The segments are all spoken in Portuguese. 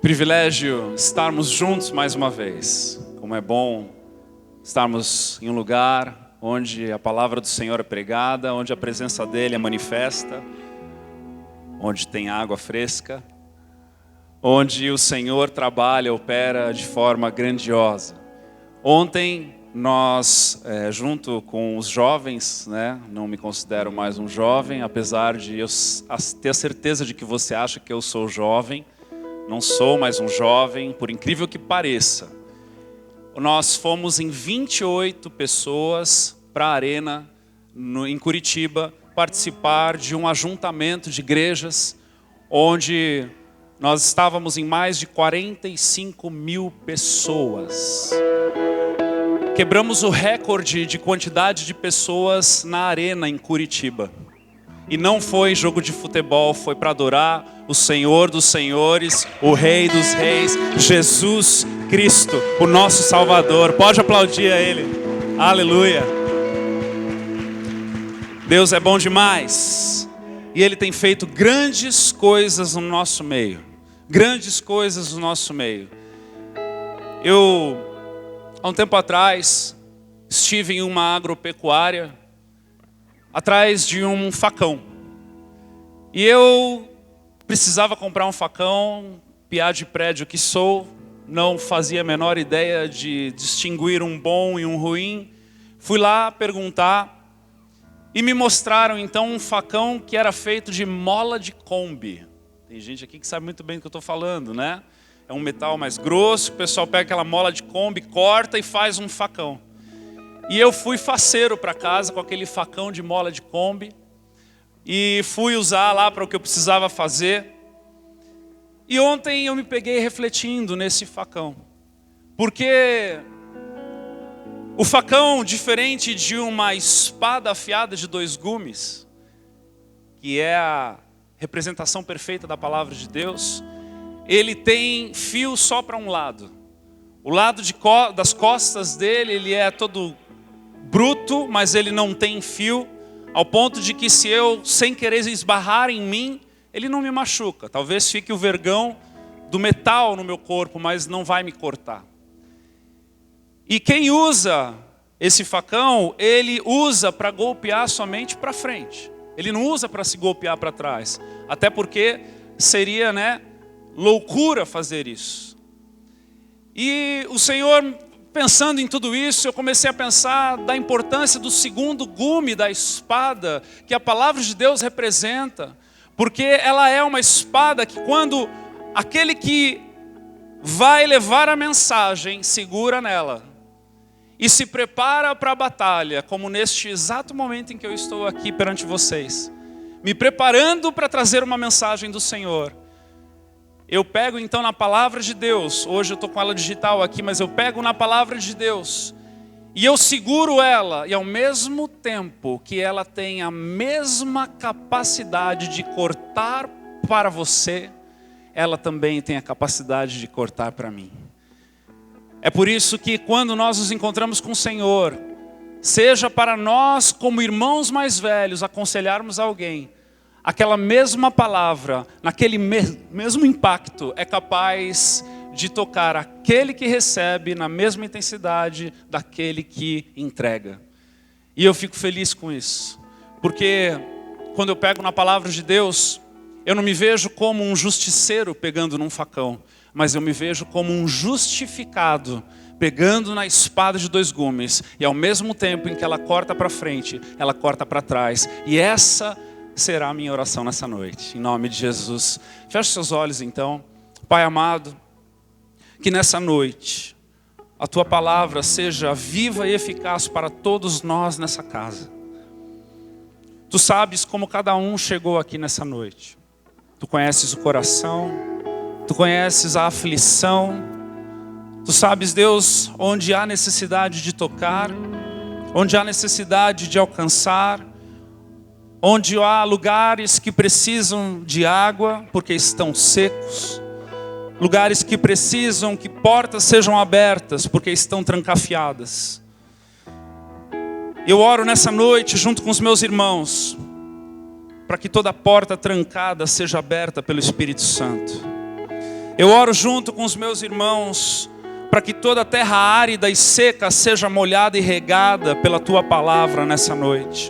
Privilégio estarmos juntos mais uma vez. Como é bom estarmos em um lugar onde a palavra do Senhor é pregada, onde a presença dEle é manifesta, onde tem água fresca, onde o Senhor trabalha, opera de forma grandiosa. Ontem nós, junto com os jovens, não me considero mais um jovem, apesar de eu ter a certeza de que você acha que eu sou jovem. Não sou mais um jovem, por incrível que pareça. Nós fomos em 28 pessoas para a Arena, em Curitiba, participar de um ajuntamento de igrejas, onde nós estávamos em mais de 45 mil pessoas. Quebramos o recorde de quantidade de pessoas na Arena, em Curitiba. E não foi jogo de futebol, foi para adorar o Senhor dos Senhores, o Rei dos Reis, Jesus Cristo, o nosso Salvador. Pode aplaudir a Ele. Aleluia. Deus é bom demais. E Ele tem feito grandes coisas no nosso meio. Grandes coisas no nosso meio. Eu, há um tempo atrás, estive em uma agropecuária, atrás de um facão. E eu precisava comprar um facão, piá de prédio que sou, não fazia a menor ideia de distinguir um bom e um ruim. Fui lá perguntar e me mostraram então um facão que era feito de mola de Kombi. Tem gente aqui que sabe muito bem do que eu estou falando, né? É um metal mais grosso, o pessoal pega aquela mola de Kombi, corta e faz um facão. E eu fui faceiro para casa com aquele facão de mola de Kombi. E fui usar lá para o que eu precisava fazer. E ontem eu me peguei refletindo nesse facão. Porque o facão, diferente de uma espada afiada de 2 gumes, que é a representação perfeita da palavra de Deus, ele tem fio só para um lado. O lado das costas dele, ele é todo bruto, mas ele não tem fio, ao ponto de que se eu, sem querer esbarrar em mim, ele não me machuca. Talvez fique o vergão do metal no meu corpo, mas não vai me cortar. E quem usa esse facão, ele usa para golpear somente para frente. Ele não usa para se golpear para trás. Até porque seria, loucura fazer isso. E o Senhor, pensando em tudo isso, eu comecei a pensar da importância do segundo gume da espada, que a palavra de Deus representa, porque ela é uma espada que quando aquele que vai levar a mensagem segura nela e se prepara para a batalha, como neste exato momento em que eu estou aqui perante vocês, me preparando para trazer uma mensagem do Senhor. Eu pego então na palavra de Deus, hoje eu estou com ela digital aqui, mas eu pego na palavra de Deus, e eu seguro ela, e ao mesmo tempo que ela tem a mesma capacidade de cortar para você, ela também tem a capacidade de cortar para mim. É por isso que quando nós nos encontramos com o Senhor, seja para nós como irmãos mais velhos aconselharmos alguém, aquela mesma palavra, naquele mesmo impacto, é capaz de tocar aquele que recebe na mesma intensidade daquele que entrega. E eu fico feliz com isso, porque quando eu pego na palavra de Deus, eu não me vejo como um justiceiro pegando num facão, mas eu me vejo como um justificado pegando na espada de 2 gumes, e ao mesmo tempo em que ela corta para frente, ela corta para trás. E essa será a minha oração nessa noite, em nome de Jesus. Feche seus olhos então. Pai amado, que nessa noite a Tua palavra seja viva e eficaz para todos nós nessa casa. Tu sabes como cada um chegou aqui nessa noite. Tu conheces o coração, Tu conheces a aflição. Tu sabes, Deus, onde há necessidade de tocar, onde há necessidade de alcançar, onde há lugares que precisam de água porque estão secos, lugares que precisam que portas sejam abertas porque estão trancafiadas. Eu oro nessa noite junto com os meus irmãos para que toda porta trancada seja aberta pelo Espírito Santo. Eu oro junto com os meus irmãos para que toda a terra árida e seca seja molhada e regada pela Tua palavra nessa noite.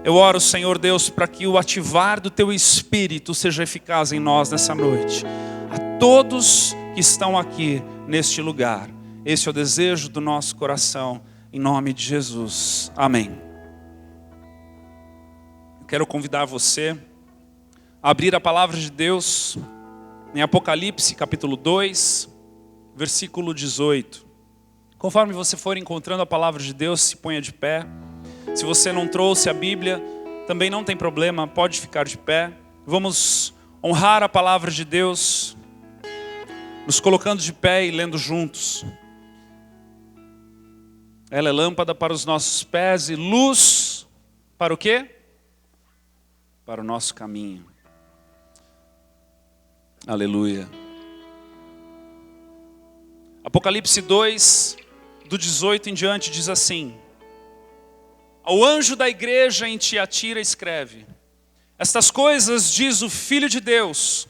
Eu oro, Senhor Deus, para que o ativar do Teu Espírito seja eficaz em nós nessa noite. A todos que estão aqui neste lugar, esse é o desejo do nosso coração, em nome de Jesus. Amém. Eu quero convidar você a abrir a palavra de Deus em Apocalipse capítulo 2, versículo 18. Conforme você for encontrando a palavra de Deus, se ponha de pé. Se você não trouxe a Bíblia, também não tem problema, pode ficar de pé. Vamos honrar a palavra de Deus, nos colocando de pé e lendo juntos. Ela é lâmpada para os nossos pés e luz para o quê? Para o nosso caminho. Aleluia. Apocalipse 2, do 18 em diante, diz assim: Ao anjo da igreja em Tiatira escreve: Estas coisas diz o Filho de Deus,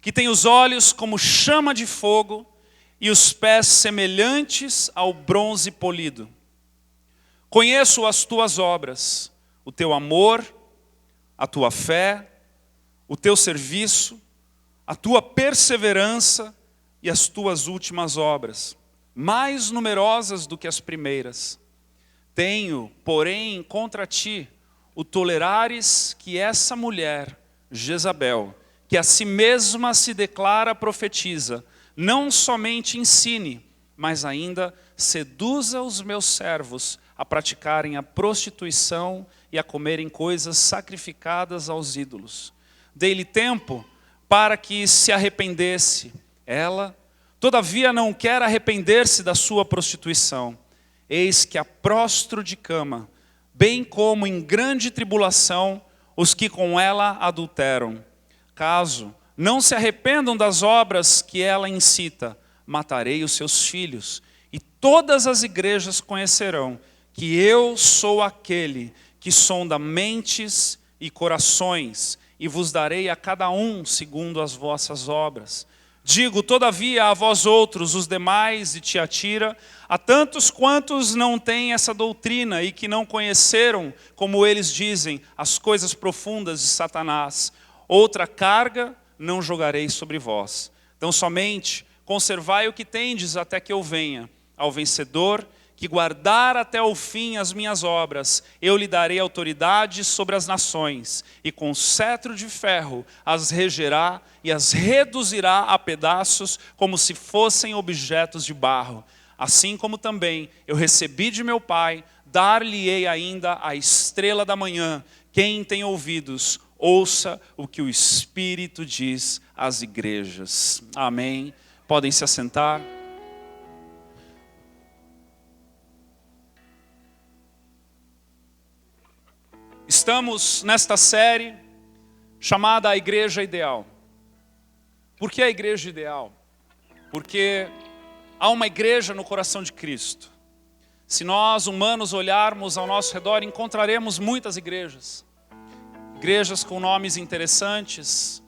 que tem os olhos como chama de fogo e os pés semelhantes ao bronze polido. Conheço as tuas obras, o teu amor, a tua fé, o teu serviço, a tua perseverança e as tuas últimas obras, mais numerosas do que as primeiras. Tenho, porém, contra ti o tolerares que essa mulher, Jezabel, que a si mesma se declara profetiza, não somente ensine, mas ainda seduza os meus servos a praticarem a prostituição e a comerem coisas sacrificadas aos ídolos. Dei-lhe tempo para que se arrependesse. Ela, todavia, não quer arrepender-se da sua prostituição. Eis que a prostro de cama, bem como em grande tribulação, os que com ela adulteram. Caso não se arrependam das obras que ela incita, matarei os seus filhos, e todas as igrejas conhecerão que eu sou aquele que sonda mentes e corações, e vos darei a cada um segundo as vossas obras. Digo, todavia, a vós outros, os demais de Tiatira, a tantos quantos não têm essa doutrina e que não conheceram, como eles dizem, as coisas profundas de Satanás, outra carga não jogarei sobre vós. Então somente conservai o que tendes até que eu venha. Ao vencedor, que guardar até o fim as minhas obras, eu lhe darei autoridade sobre as nações, e com cetro de ferro as regerá e as reduzirá a pedaços, como se fossem objetos de barro. Assim como também eu recebi de meu Pai, dar-lhe-ei ainda a estrela da manhã. Quem tem ouvidos, ouça o que o Espírito diz às igrejas. Amém. Podem se assentar. Estamos nesta série chamada A Igreja Ideal. Por que a igreja ideal? Porque há uma igreja no coração de Cristo. Se nós, humanos, olharmos ao nosso redor, encontraremos muitas igrejas. Igrejas com nomes interessantes,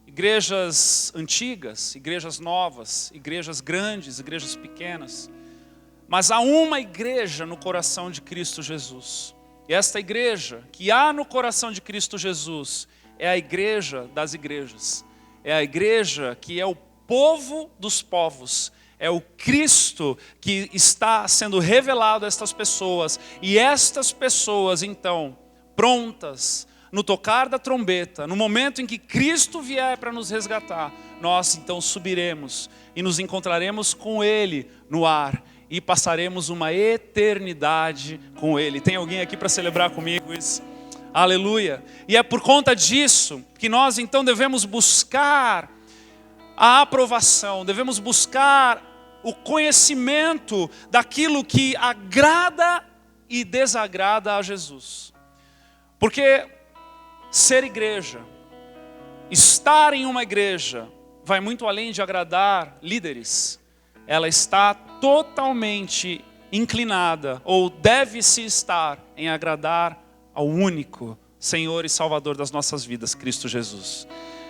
igrejas antigas, igrejas novas, igrejas grandes, igrejas pequenas. Mas há uma igreja no coração de Cristo Jesus. E esta igreja que há no coração de Cristo Jesus é a igreja das igrejas. É a igreja que é o povo dos povos. É o Cristo que está sendo revelado a estas pessoas. E estas pessoas, então, prontas, no tocar da trombeta, no momento em que Cristo vier para nos resgatar, nós então subiremos e nos encontraremos com Ele no ar. E passaremos uma eternidade com Ele. Tem alguém aqui para celebrar comigo isso? Aleluia. E é por conta disso que nós então devemos buscar a aprovação, devemos buscar o conhecimento daquilo que agrada e desagrada a Jesus. Porque ser igreja, estar em uma igreja, vai muito além de agradar líderes. Ela está totalmente inclinada, ou deve-se estar, em agradar ao único Senhor e Salvador das nossas vidas, Cristo Jesus.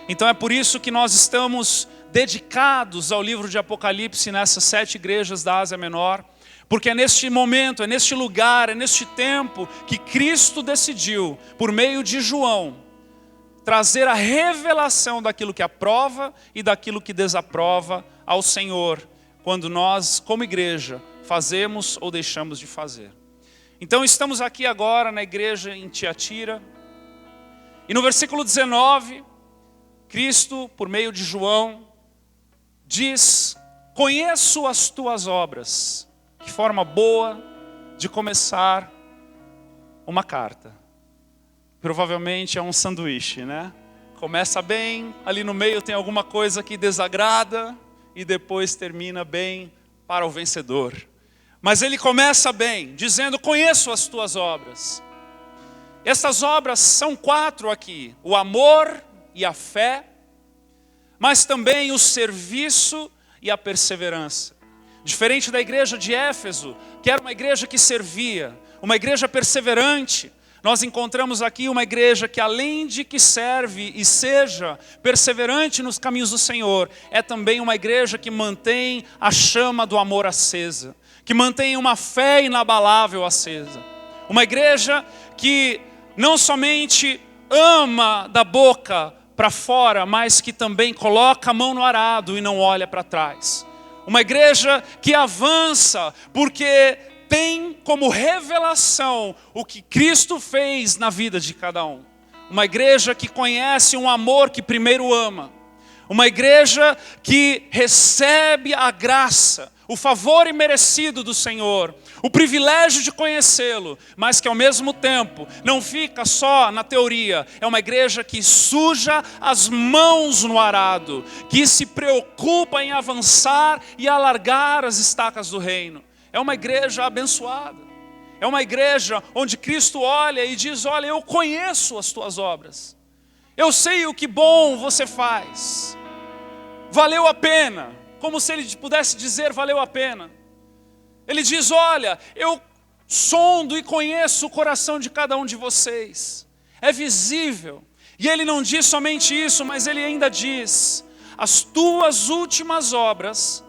Então é por isso que nós estamos dedicados ao livro de Apocalipse nessas 7 igrejas da Ásia Menor, porque é neste momento, é neste lugar, é neste tempo que Cristo decidiu, por meio de João, trazer a revelação daquilo que aprova e daquilo que desaprova ao Senhor, quando nós, como igreja, fazemos ou deixamos de fazer. Então estamos aqui agora na igreja em Tiatira, e no versículo 19, Cristo, por meio de João, diz: conheço as tuas obras. Que forma boa de começar uma carta. Provavelmente é um sanduíche, né? Começa bem, ali no meio tem alguma coisa que desagrada e depois termina bem para o vencedor. Mas ele começa bem, dizendo: conheço as tuas obras. Essas obras são 4 aqui: o amor e a fé, mas também o serviço e a perseverança. Diferente da igreja de Éfeso, que era uma igreja que servia, uma igreja perseverante, nós encontramos aqui uma igreja que, além de que serve e seja perseverante nos caminhos do Senhor, é também uma igreja que mantém a chama do amor acesa, que mantém uma fé inabalável acesa. Uma igreja que não somente ama da boca para fora, mas que também coloca a mão no arado e não olha para trás. Uma igreja que avança porque tem como revelação o que Cristo fez na vida de cada um. Uma igreja que conhece um amor que primeiro ama. Uma igreja que recebe a graça, o favor imerecido do Senhor, o privilégio de conhecê-lo, mas que ao mesmo tempo não fica só na teoria. É uma igreja que suja as mãos no arado, que se preocupa em avançar e alargar as estacas do reino. É uma igreja abençoada. É uma igreja onde Cristo olha e diz: olha, eu conheço as tuas obras. Eu sei o que bom você faz. Valeu a pena. Como se ele pudesse dizer: valeu a pena. Ele diz: olha, eu sondo e conheço o coração de cada um de vocês. É visível. E ele não diz somente isso, mas ele ainda diz: as tuas últimas obras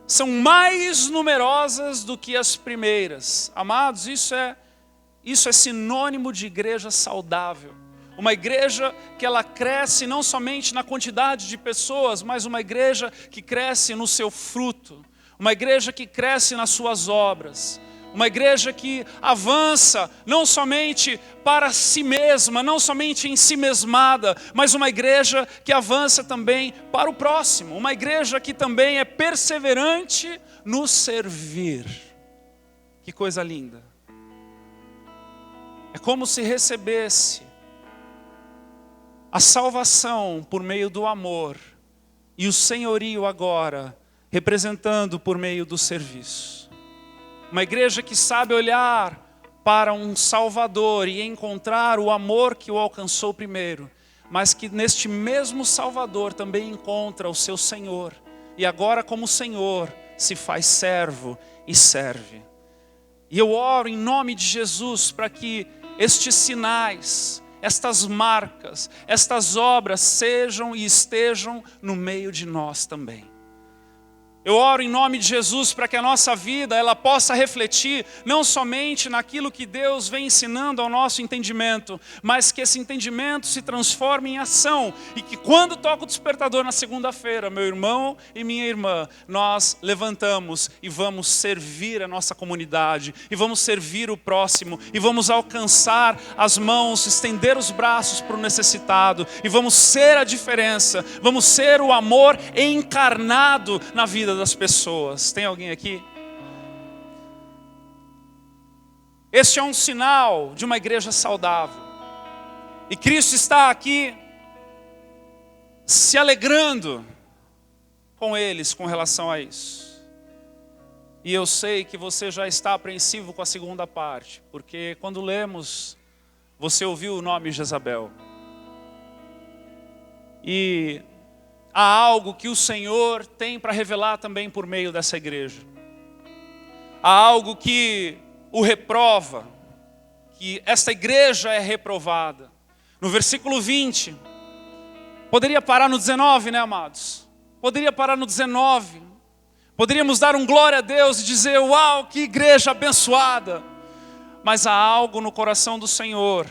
são mais numerosas do que as primeiras. Amados, isso é sinônimo de igreja saudável. Uma igreja que ela cresce não somente na quantidade de pessoas, mas uma igreja que cresce no seu fruto. Uma igreja que cresce nas suas obras. Uma igreja que avança não somente para si mesma, não somente em si mesmada, mas uma igreja que avança também para o próximo. Uma igreja que também é perseverante no servir. Que coisa linda. É como se recebesse a salvação por meio do amor e o senhorio agora representando por meio do serviço. Uma igreja que sabe olhar para um Salvador e encontrar o amor que o alcançou primeiro, mas que neste mesmo Salvador também encontra o seu Senhor. E agora, como Senhor, se faz servo e serve. E eu oro em nome de Jesus para que estes sinais, estas marcas, estas obras sejam e estejam no meio de nós também. Eu oro em nome de Jesus para que a nossa vida ela possa refletir não somente naquilo que Deus vem ensinando ao nosso entendimento, mas que esse entendimento se transforme em ação e que quando toca o despertador na segunda-feira, meu irmão e minha irmã, nós levantamos e vamos servir a nossa comunidade e vamos servir o próximo e vamos alcançar as mãos, estender os braços para o necessitado e vamos ser a diferença, vamos ser o amor encarnado na vida das pessoas. Tem alguém aqui? Este é um sinal de uma igreja saudável. E Cristo está aqui se alegrando com eles com relação a isso. E eu sei que você já está apreensivo com a segunda parte, porque quando lemos, você ouviu o nome Jezabel. E há algo que o Senhor tem para revelar também por meio dessa igreja. Há algo que o reprova, que esta igreja é reprovada. No versículo 20, poderia parar no 19, né, amados? poderia parar no 19. Poderíamos dar um glória a Deus e dizer, uau, que igreja abençoada. Mas há algo no coração do Senhor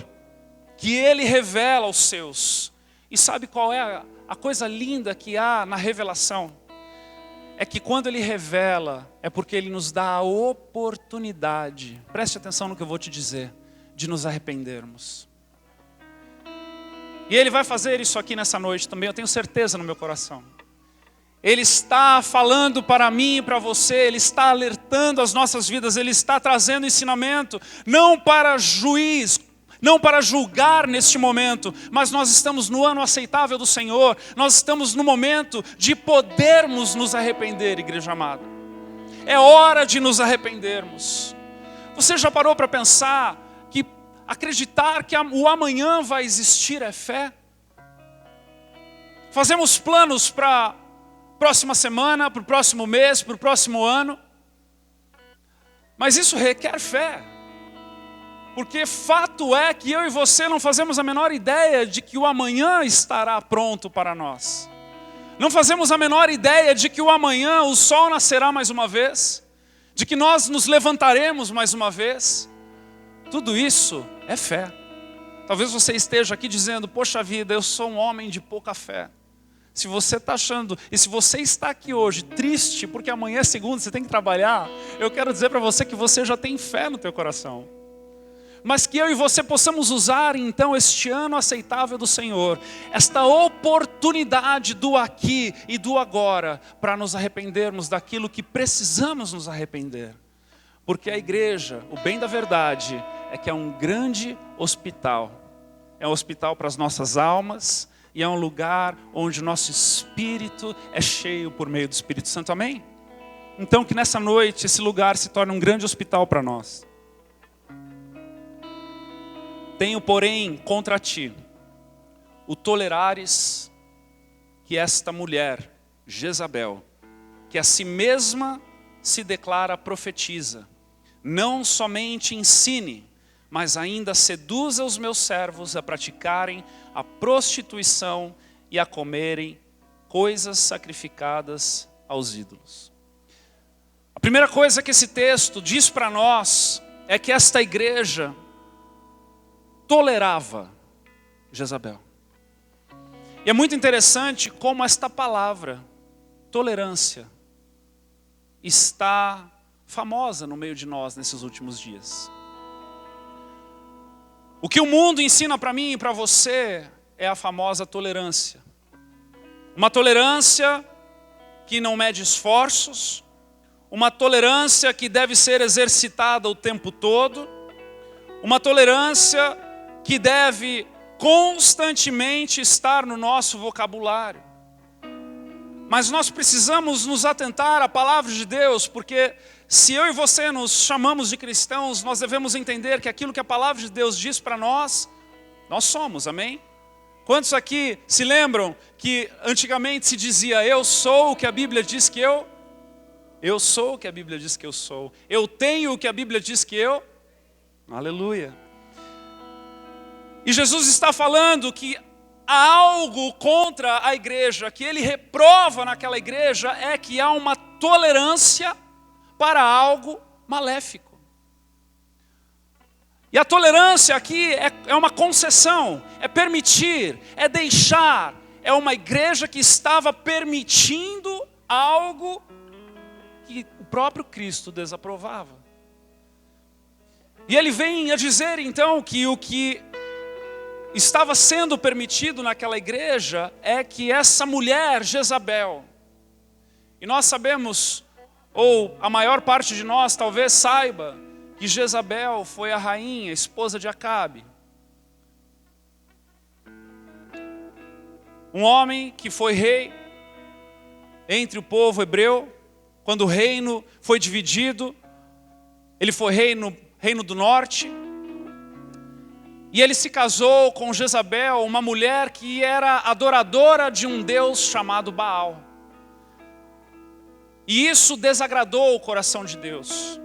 que Ele revela aos seus. E sabe qual é a coisa linda que há na revelação? É que quando Ele revela, é porque Ele nos dá a oportunidade, preste atenção no que eu vou te dizer, de nos arrependermos. E Ele vai fazer isso aqui nessa noite também, eu tenho certeza no meu coração. Ele está falando para mim e para você, Ele está alertando as nossas vidas, Ele está trazendo ensinamento, não para juiz, não para julgar neste momento, mas nós estamos no ano aceitável do Senhor, nós estamos no momento de podermos nos arrepender, igreja amada. É hora de nos arrependermos. Você já parou para pensar que acreditar que o amanhã vai existir é fé? Fazemos planos para a próxima semana, para o próximo mês, para o próximo ano, mas isso requer fé. Porque fato é que eu e você não fazemos a menor ideia de que o amanhã estará pronto para nós. Não fazemos a menor ideia de que o amanhã o sol nascerá mais uma vez, de que nós nos levantaremos mais uma vez. Tudo isso é fé. Talvez você esteja aqui dizendo, poxa vida, eu sou um homem de pouca fé. Se você está achando, e se você está aqui hoje triste, porque amanhã é segunda, você tem que trabalhar, eu quero dizer para você que você já tem fé no teu coração. Mas que eu e você possamos usar então este ano aceitável do Senhor, esta oportunidade do aqui e do agora, para nos arrependermos daquilo que precisamos nos arrepender. Porque a igreja, o bem da verdade, é que é um grande hospital. É um hospital para as nossas almas e é um lugar onde o nosso espírito é cheio por meio do Espírito Santo, amém? Então que nessa noite esse lugar se torne um grande hospital para nós. Tenho, porém, contra ti o tolerares que esta mulher, Jezabel, que a si mesma se declara profetiza, não somente ensine, mas ainda seduza os meus servos a praticarem a prostituição e a comerem coisas sacrificadas aos ídolos. A primeira coisa que esse texto diz para nós é que esta igreja tolerava Jezabel. E é muito interessante como esta palavra, tolerância, está famosa no meio de nós nesses últimos dias. O que o mundo ensina para mim e para você é a famosa tolerância. Uma tolerância que não mede esforços, uma tolerância que deve ser exercitada o tempo todo, uma tolerância que deve constantemente estar no nosso vocabulário. Mas nós precisamos nos atentar à palavra de Deus, porque se eu e você nos chamamos de cristãos, nós devemos entender que aquilo que a palavra de Deus diz para nós, nós somos, amém? Quantos aqui se lembram que antigamente se dizia, eu sou o que a Bíblia diz que eu sou o que a Bíblia diz que eu sou, eu tenho o que a Bíblia diz que eu, aleluia. E Jesus está falando que há algo contra a igreja, que ele reprova naquela igreja, é que há uma tolerância para algo maléfico. E a tolerância aqui é uma concessão, é permitir, é deixar. É uma igreja que estava permitindo algo que o próprio Cristo desaprovava. E ele vem a dizer então que o que estava sendo permitido naquela igreja é que essa mulher, Jezabel, e nós sabemos, ou a maior parte de nós talvez saiba, que Jezabel foi a rainha, a esposa de Acabe. Um homem que foi rei entre o povo hebreu, quando o reino foi dividido, ele foi rei no reino do norte, e ele se casou com Jezabel, uma mulher que era adoradora de um Deus chamado Baal. E isso desagradou o coração de Deus.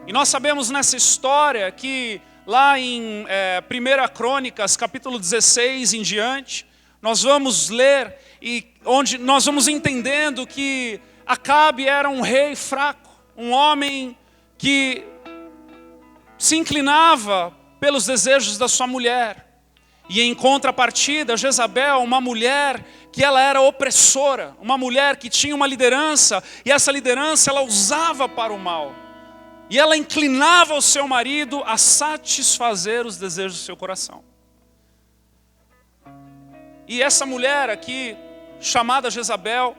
E nós sabemos nessa história que lá em 1 Crônicas, capítulo 16 em diante, nós vamos ler e onde nós vamos entendendo que Acabe era um rei fraco, um homem que se inclinava pelos desejos da sua mulher. E em contrapartida, Jezabel, uma mulher que ela era opressora, uma mulher que tinha uma liderança, e essa liderança ela usava para o mal. E ela inclinava o seu marido a satisfazer os desejos do seu coração. E essa mulher aqui, chamada Jezabel,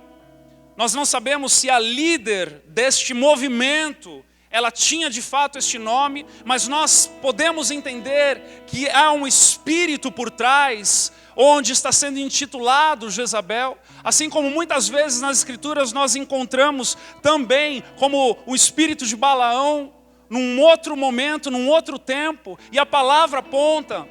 nós não sabemos se a líder deste movimento, ela tinha de fato este nome, mas nós podemos entender que há um espírito por trás, onde está sendo intitulado Jezabel, assim como muitas vezes nas escrituras nós encontramos também como o espírito de Balaão, num outro momento, num outro tempo, e a palavra aponta,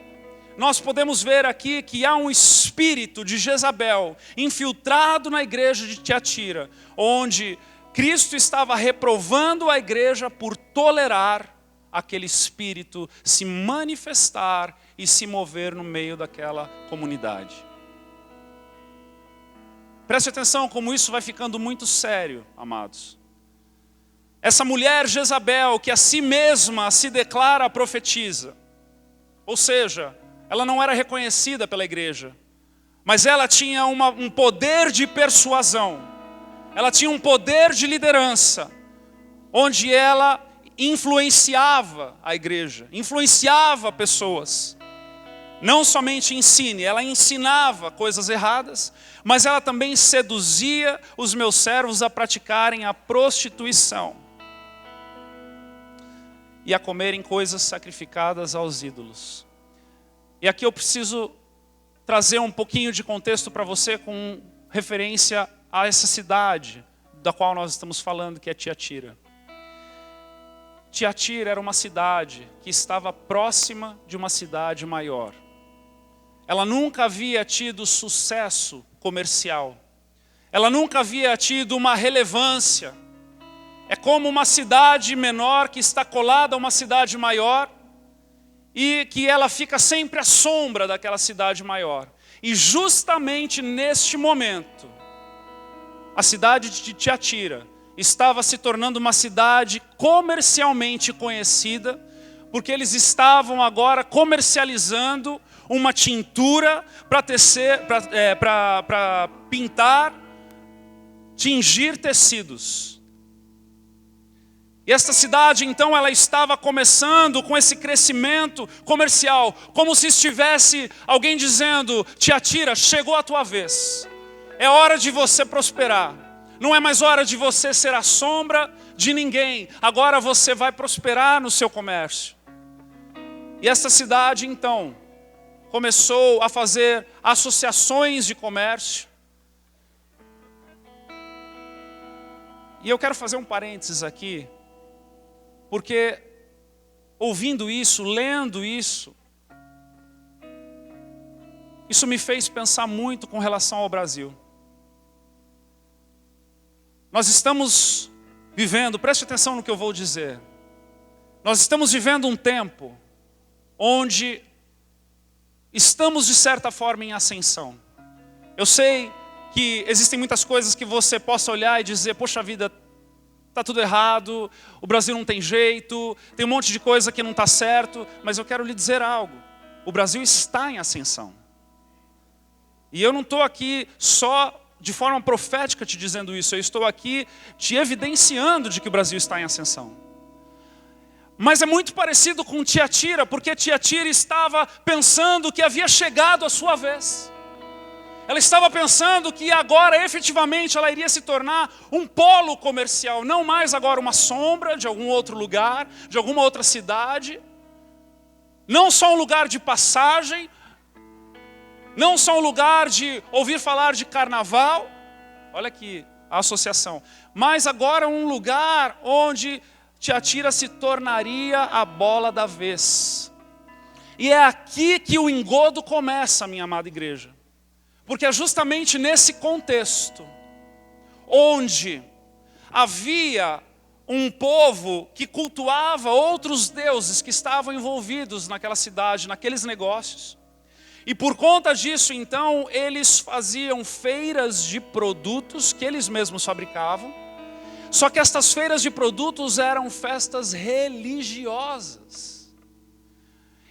nós podemos ver aqui que há um espírito de Jezabel infiltrado na igreja de Tiatira, onde Cristo estava reprovando a igreja por tolerar aquele espírito se manifestar e se mover no meio daquela comunidade. Preste atenção como isso vai ficando muito sério, amados. Essa mulher Jezabel, que a si mesma se declara profetisa, ou seja, ela não era reconhecida pela igreja, mas ela tinha um poder de persuasão, ela tinha um poder de liderança, onde ela influenciava a igreja, influenciava pessoas. Não somente ensine, ela ensinava coisas erradas, mas ela também seduzia os meus servos a praticarem a prostituição e a comerem coisas sacrificadas aos ídolos. E aqui eu preciso trazer um pouquinho de contexto para você com referência a essa cidade da qual nós estamos falando, que é Tiatira. Tiatira era uma cidade que estava próxima de uma cidade maior. Ela nunca havia tido sucesso comercial. Ela nunca havia tido uma relevância. É como uma cidade menor que está colada a uma cidade maior e que ela fica sempre à sombra daquela cidade maior. E justamente neste momento, a cidade de Tiatira estava se tornando uma cidade comercialmente conhecida, porque eles estavam agora comercializando uma tintura para pintar, tingir tecidos. E esta cidade, então, ela estava começando com esse crescimento comercial, como se estivesse alguém dizendo: Tiatira, chegou a tua vez, é hora de você prosperar. Não é mais hora de você ser a sombra de ninguém, agora você vai prosperar no seu comércio. E esta cidade, então, começou a fazer associações de comércio. E eu quero fazer um parênteses aqui, porque ouvindo isso, lendo isso, isso me fez pensar muito com relação ao Brasil. Nós estamos vivendo, preste atenção no que eu vou dizer, nós estamos vivendo um tempo onde estamos de certa forma em ascensão. Eu sei que existem muitas coisas que você possa olhar e dizer: poxa vida, está tudo errado, o Brasil não tem jeito, tem um monte de coisa que não está certo, mas eu quero lhe dizer algo, o Brasil está em ascensão. E eu não estou aqui só de forma profética te dizendo isso, eu estou aqui te evidenciando de que o Brasil está em ascensão. Mas é muito parecido com Tiatira, porque Tiatira estava pensando que havia chegado a sua vez. Ela estava pensando que agora efetivamente ela iria se tornar um polo comercial, não mais agora uma sombra de algum outro lugar, de alguma outra cidade, não só um lugar de passagem, não só um lugar de ouvir falar de carnaval, olha aqui a associação, mas agora um lugar onde Tiatira se tornaria a bola da vez. E é aqui que o engodo começa, minha amada igreja. Porque é justamente nesse contexto, onde havia um povo que cultuava outros deuses que estavam envolvidos naquela cidade, naqueles negócios. E por conta disso, então, eles faziam feiras de produtos que eles mesmos fabricavam. Só que estas feiras de produtos eram festas religiosas.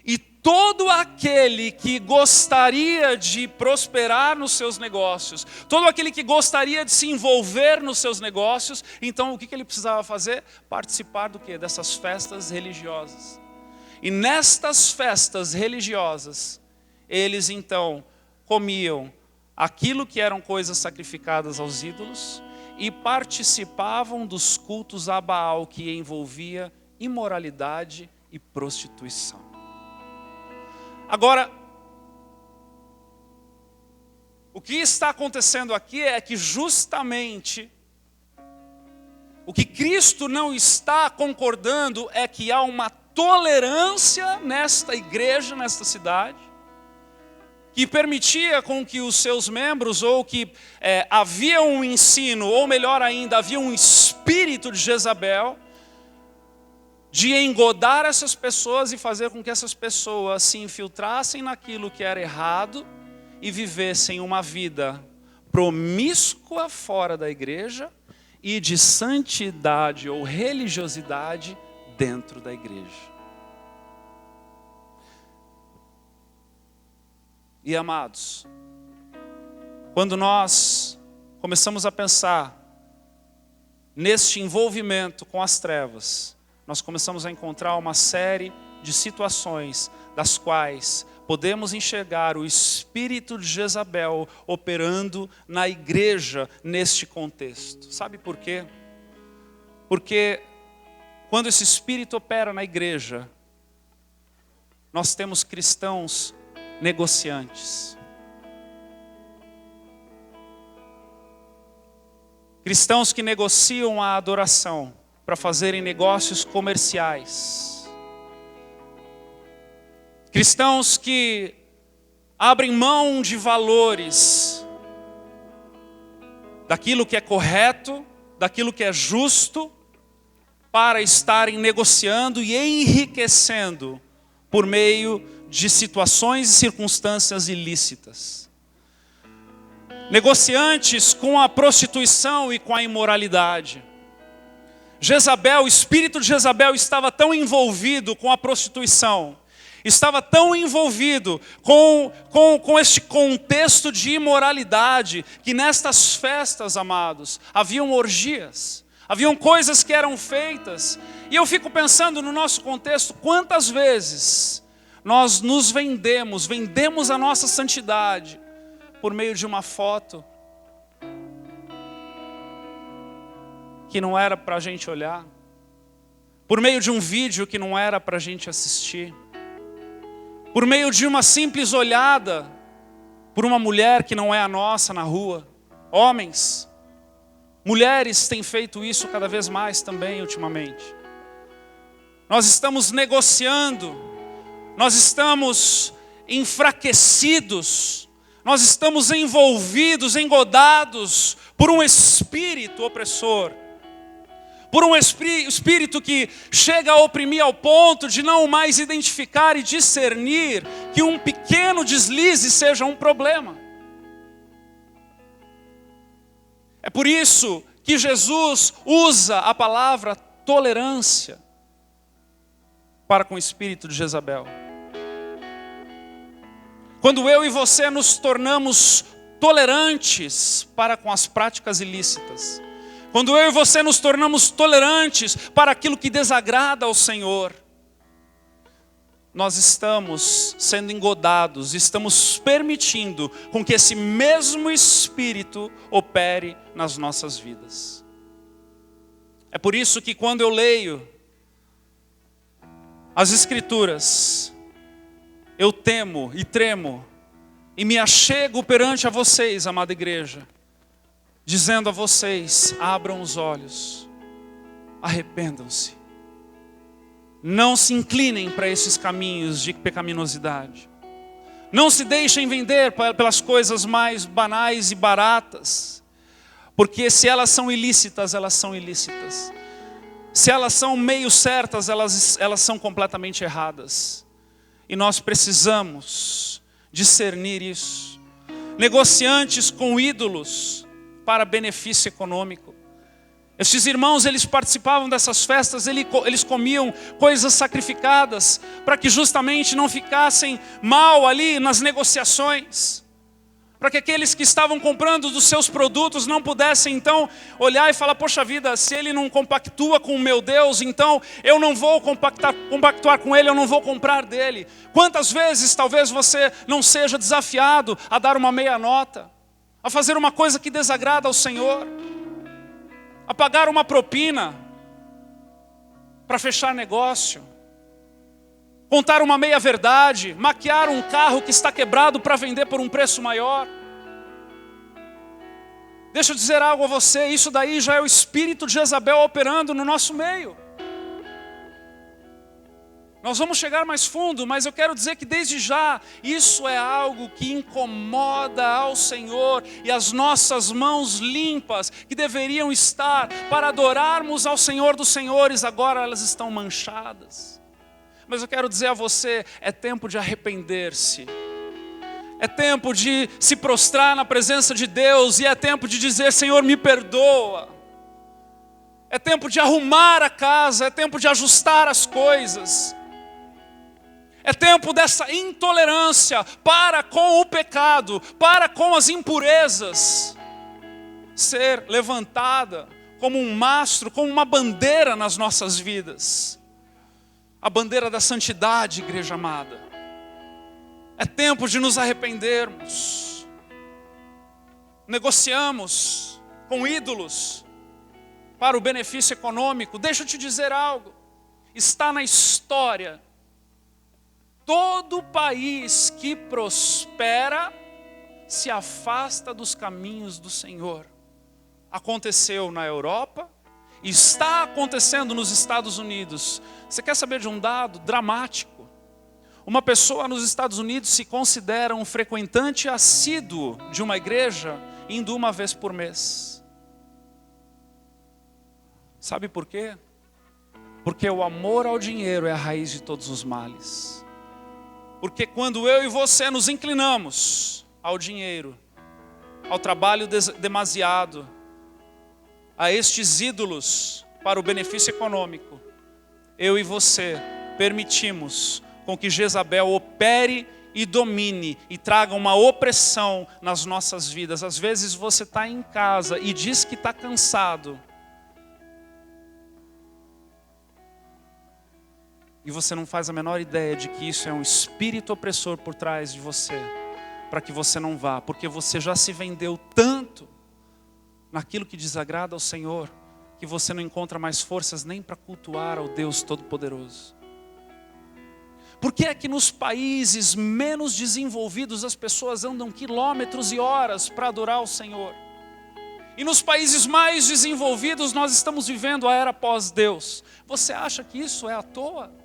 E todo aquele que gostaria de prosperar nos seus negócios, todo aquele que gostaria de se envolver nos seus negócios, então o que ele precisava fazer? Participar do quê? Dessas festas religiosas. E nestas festas religiosas, eles então comiam aquilo que eram coisas sacrificadas aos ídolos e participavam dos cultos a Baal, que envolvia imoralidade e prostituição. Agora, o que está acontecendo aqui é que justamente o que Cristo não está concordando é que há uma tolerância nesta igreja, nesta cidade, que permitia com que os seus membros, ou que havia um ensino, ou melhor ainda, havia um espírito de Jezabel, de engodar essas pessoas e fazer com que essas pessoas se infiltrassem naquilo que era errado e vivessem uma vida promíscua fora da igreja e de santidade ou religiosidade dentro da igreja. E amados, quando nós começamos a pensar neste envolvimento com as trevas, nós começamos a encontrar uma série de situações das quais podemos enxergar o espírito de Jezabel operando na igreja neste contexto. Sabe por quê? Porque quando esse espírito opera na igreja, nós temos cristãos negociantes. Cristãos que negociam a adoração para fazerem negócios comerciais. Cristãos que abrem mão de valores, daquilo que é correto, daquilo que é justo, para estarem negociando e enriquecendo por meio de situações e circunstâncias ilícitas. Negociantes com a prostituição e com a imoralidade. Jezabel, o espírito de Jezabel estava tão envolvido com a prostituição, estava tão envolvido com este contexto de imoralidade, que nestas festas, amados, haviam orgias, haviam coisas que eram feitas. E eu fico pensando no nosso contexto, quantas vezes nós nos vendemos a nossa santidade por meio de uma foto que não era para a gente olhar, por meio de um vídeo que não era para a gente assistir, por meio de uma simples olhada por uma mulher que não é a nossa na rua. Homens, mulheres têm feito isso cada vez mais também ultimamente. Nós estamos negociando, nós estamos enfraquecidos, nós estamos envolvidos, engodados por um espírito opressor, por um espírito que chega a oprimir ao ponto de não mais identificar e discernir que um pequeno deslize seja um problema. É por isso que Jesus usa a palavra tolerância para com o espírito de Jezabel. Quando eu e você nos tornamos tolerantes para com as práticas ilícitas, quando eu e você nos tornamos tolerantes para aquilo que desagrada ao Senhor, nós estamos sendo engodados, estamos permitindo com que esse mesmo Espírito opere nas nossas vidas. É por isso que quando eu leio as Escrituras, eu temo e tremo e me achego perante a vocês, amada igreja, dizendo a vocês: abram os olhos, arrependam-se, não se inclinem para esses caminhos de pecaminosidade, não se deixem vender pelas coisas mais banais e baratas, porque se elas são ilícitas, elas são ilícitas. Se elas são meio certas, elas são completamente erradas. E nós precisamos discernir isso. Negociantes com ídolos para benefício econômico. Estes irmãos, eles participavam dessas festas, eles comiam coisas sacrificadas para que justamente não ficassem mal ali nas negociações. Para que aqueles que estavam comprando dos seus produtos não pudessem então olhar e falar, poxa vida, se ele não compactua com o meu Deus, então eu não vou compactuar com ele, eu não vou comprar dele. Quantas vezes talvez você não seja desafiado a dar uma meia nota, a fazer uma coisa que desagrada ao Senhor, a pagar uma propina para fechar negócio, contar uma meia verdade, maquiar um carro que está quebrado para vender por um preço maior. Deixa eu dizer algo a você, isso daí já é o espírito de Jezabel operando no nosso meio. Nós vamos chegar mais fundo, mas eu quero dizer que desde já, isso é algo que incomoda ao Senhor, e as nossas mãos limpas, que deveriam estar para adorarmos ao Senhor dos Senhores, agora elas estão manchadas. Mas eu quero dizer a você, é tempo de arrepender-se. É tempo de se prostrar na presença de Deus, e é tempo de dizer, Senhor, me perdoa. É tempo de arrumar a casa, é tempo de ajustar as coisas. É tempo dessa intolerância para com o pecado, para com as impurezas, ser levantada como um mastro, como uma bandeira nas nossas vidas. A bandeira da santidade, igreja amada. É tempo de nos arrependermos. Negociamos com ídolos para o benefício econômico. Deixa eu te dizer algo. Está na história. Todo país que prospera se afasta dos caminhos do Senhor. Aconteceu na Europa, está acontecendo nos Estados Unidos. Você quer saber de um dado dramático? Uma pessoa nos Estados Unidos se considera um frequentante assíduo de uma igreja, indo uma vez por mês. Sabe por quê? Porque o amor ao dinheiro é a raiz de todos os males. Porque quando eu e você nos inclinamos ao dinheiro, ao trabalho demasiado, a estes ídolos para o benefício econômico, eu e você permitimos com que Jezabel opere e domine e traga uma opressão nas nossas vidas. Às vezes você está em casa e diz que está cansado, e você não faz a menor ideia de que isso é um espírito opressor por trás de você, para que você não vá, porque você já se vendeu tanto naquilo que desagrada ao Senhor, que você não encontra mais forças nem para cultuar ao Deus Todo-Poderoso. Por que é que nos países menos desenvolvidos as pessoas andam quilômetros e horas para adorar o Senhor? E nos países mais desenvolvidos nós estamos vivendo a era pós-Deus. Você acha que isso é à toa?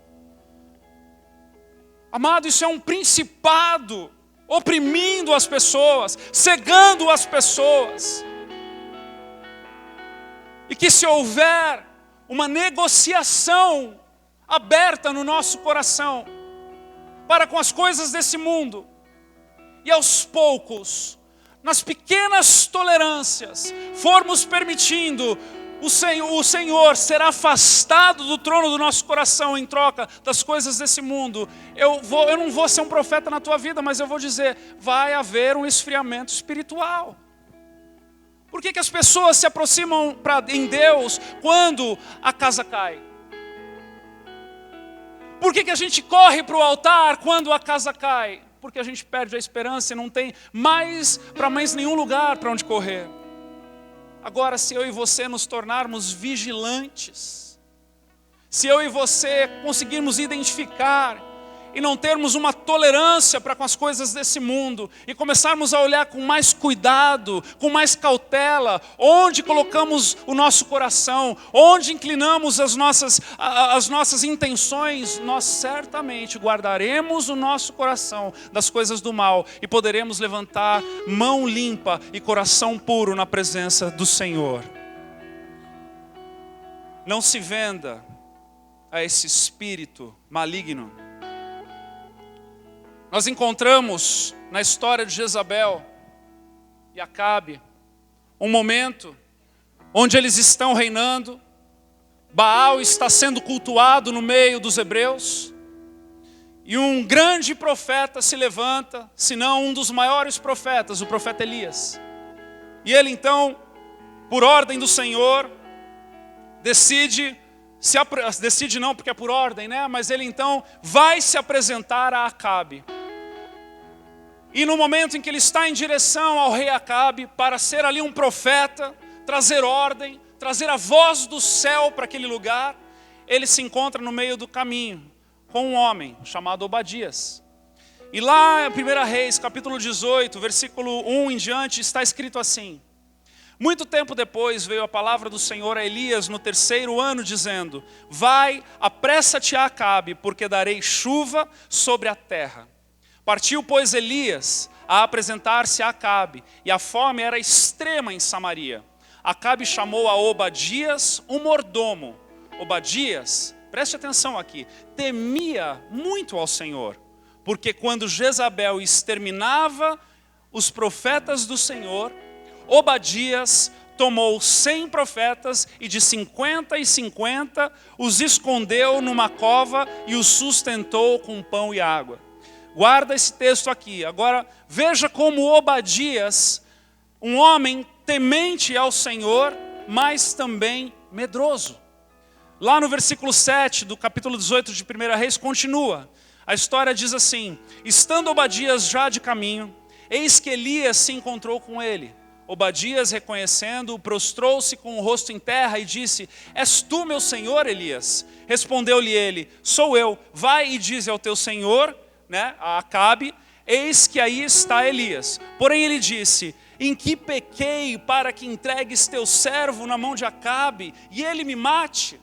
Amado, isso é um principado oprimindo as pessoas, cegando as pessoas. E que se houver uma negociação aberta no nosso coração para com as coisas desse mundo, e aos poucos, nas pequenas tolerâncias, formos permitindo, o Senhor ser afastado do trono do nosso coração em troca das coisas desse mundo. Eu não vou ser um profeta na tua vida, mas eu vou dizer, vai haver um esfriamento espiritual. Por que as pessoas se aproximam em Deus quando a casa cai? Por que a gente corre para o altar quando a casa cai? Porque a gente perde a esperança e não tem mais nenhum lugar para onde correr. Agora, se eu e você nos tornarmos vigilantes, se eu e você conseguirmos identificar e não termos uma tolerância para com as coisas desse mundo, e começarmos a olhar com mais cuidado, com mais cautela, onde colocamos o nosso coração, onde inclinamos as nossas intenções, nós certamente guardaremos o nosso coração das coisas do mal, e poderemos levantar mão limpa e coração puro na presença do Senhor. Não se venda a esse espírito maligno. Nós encontramos na história de Jezabel e Acabe, um momento onde eles estão reinando, Baal está sendo cultuado no meio dos hebreus, e um grande profeta se levanta, se não um dos maiores profetas, o profeta Elias. E ele então, por ordem do Senhor, decide não porque é por ordem, né? Mas ele então vai se apresentar a Acabe. E no momento em que ele está em direção ao rei Acabe, para ser ali um profeta, trazer ordem, trazer a voz do céu para aquele lugar, ele se encontra no meio do caminho com um homem chamado Obadias. E lá em 1 Reis, capítulo 18, versículo 1 em diante, está escrito assim: muito tempo depois veio a palavra do Senhor a Elias no 3º ano, dizendo: vai, apressa-te a Acabe, porque darei chuva sobre a terra. Partiu, pois, Elias a apresentar-se a Acabe, e a fome era extrema em Samaria. Acabe chamou a Obadias, um mordomo. Obadias, preste atenção aqui, temia muito ao Senhor, porque quando Jezabel exterminava os profetas do Senhor, Obadias tomou 100 profetas e de 50 em 50 os escondeu numa cova e os sustentou com pão e água. Guarda esse texto aqui. Agora veja como Obadias, um homem temente ao Senhor, mas também medroso. Lá no versículo 7 do capítulo 18 de 1 Reis continua. A história diz assim: estando Obadias já de caminho, eis que Elias se encontrou com ele. Obadias, reconhecendo-o, prostrou-se com o rosto em terra e disse: és tu, meu senhor, Elias? Respondeu-lhe ele: sou eu. Vai e dize ao teu senhor, a Acabe, eis que aí está Elias. Porém ele disse: em que pequei para que entregues teu servo na mão de Acabe e ele me mate?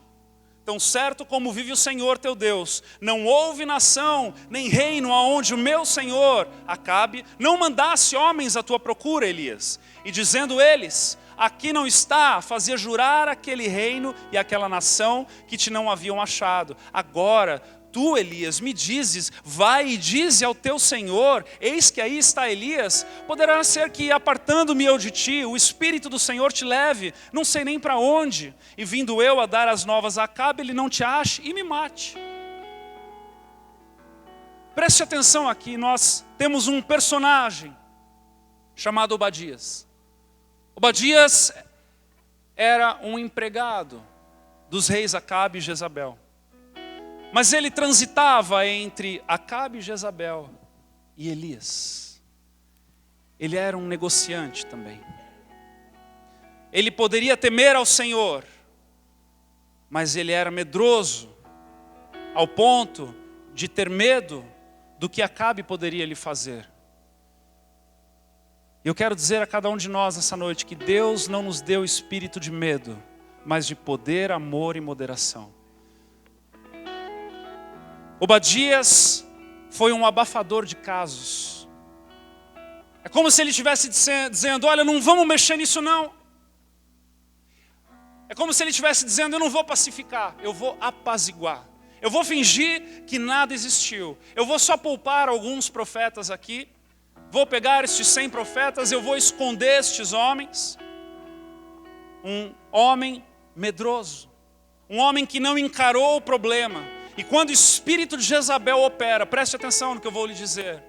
Tão certo como vive o Senhor teu Deus, não houve nação, nem reino aonde o meu senhor, Acabe, não mandasse homens à tua procura, Elias. E dizendo eles: aqui não está, fazia jurar aquele reino e aquela nação que te não haviam achado. Agora, tu, Elias, me dizes: vai e dize ao teu senhor, eis que aí está Elias. Poderá ser que, apartando-me eu de ti, o Espírito do Senhor te leve, não sei nem para onde, e vindo eu a dar as novas a Acabe, ele não te ache e me mate. Preste atenção aqui, nós temos um personagem chamado Obadias. Obadias era um empregado dos reis Acabe e Jezabel. Mas ele transitava entre Acabe e Jezabel e Elias. Ele era um negociante também. Ele poderia temer ao Senhor, mas ele era medroso, ao ponto de ter medo do que Acabe poderia lhe fazer. Eu quero dizer a cada um de nós essa noite que Deus não nos deu espírito de medo, mas de poder, amor e moderação. Obadias foi um abafador de casos. É como se ele estivesse dizendo: olha, não vamos mexer nisso não. É como se ele estivesse dizendo: eu não vou pacificar, eu vou apaziguar. Eu vou fingir que nada existiu. Eu vou só poupar alguns profetas aqui. Vou pegar estes 100 profetas, eu vou esconder estes homens. Um homem medroso. Um homem que não encarou o problema. E quando o espírito de Jezabel opera, preste atenção no que eu vou lhe dizer.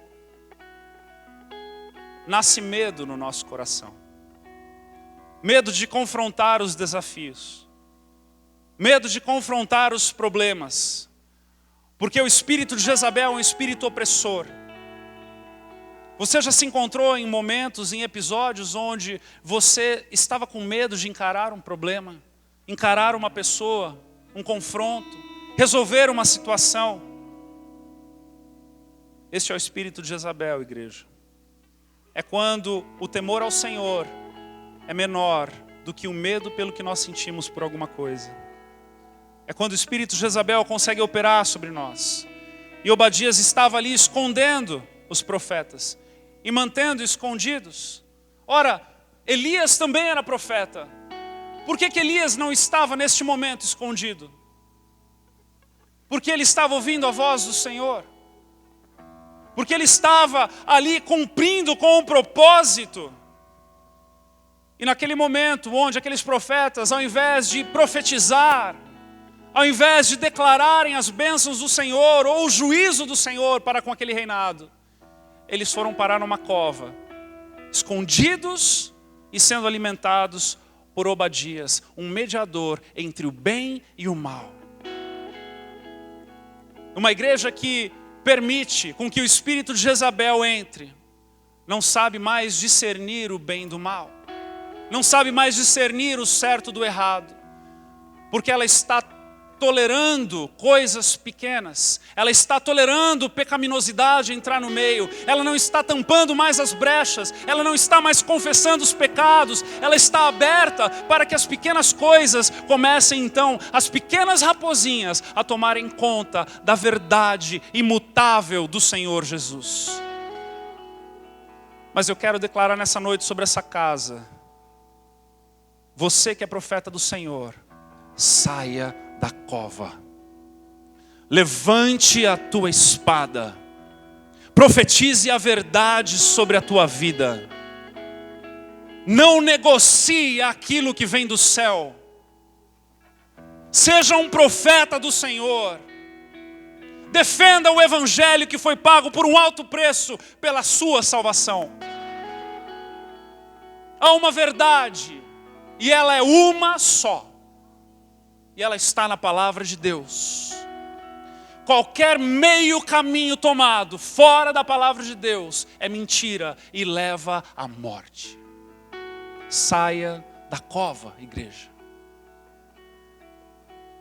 Nasce medo no nosso coração. Medo de confrontar os desafios. Medo de confrontar os problemas. Porque o espírito de Jezabel é um espírito opressor. Você já se encontrou em momentos, em episódios onde você estava com medo de encarar um problema, encarar uma pessoa, um confronto, resolver uma situação? Este é o espírito de Jezabel, igreja. É quando o temor ao Senhor é menor do que o medo pelo que nós sentimos por alguma coisa. É quando o espírito de Jezabel consegue operar sobre nós. E Obadias estava ali escondendo os profetas e mantendo escondidos. Ora, Elias também era profeta. Por que Elias não estava neste momento escondido? Porque ele estava ouvindo a voz do Senhor. porque ele estava ali cumprindo com um propósito. E naquele momento onde aqueles profetas, ao invés de profetizar, ao invés de declararem as bênçãos do Senhor ou o juízo do Senhor para com aquele reinado, eles foram parar numa cova, escondidos e sendo alimentados por Obadias, um mediador entre o bem e o mal. Uma igreja que permite com que o espírito de Jezabel entre, não sabe mais discernir o bem do mal, não sabe mais discernir o certo do errado, porque ela está tolerando coisas pequenas, ela está tolerando pecaminosidade entrar no meio, ela não está tampando mais as brechas, ela não está mais confessando os pecados, ela está aberta para que as pequenas coisas comecem então, as pequenas raposinhas, a tomarem conta da verdade imutável do Senhor Jesus. Mas eu quero declarar nessa noite sobre essa casa, você que é profeta do Senhor, saia da cova, levante a tua espada, profetize a verdade sobre a tua vida, não negocie aquilo que vem do céu, seja um profeta do Senhor, defenda o evangelho que foi pago por um alto preço pela sua salvação. Há uma verdade, e ela é uma só. E ela está na palavra de Deus. Qualquer meio caminho tomado fora da palavra de Deus é mentira e leva à morte. Saia da cova, igreja.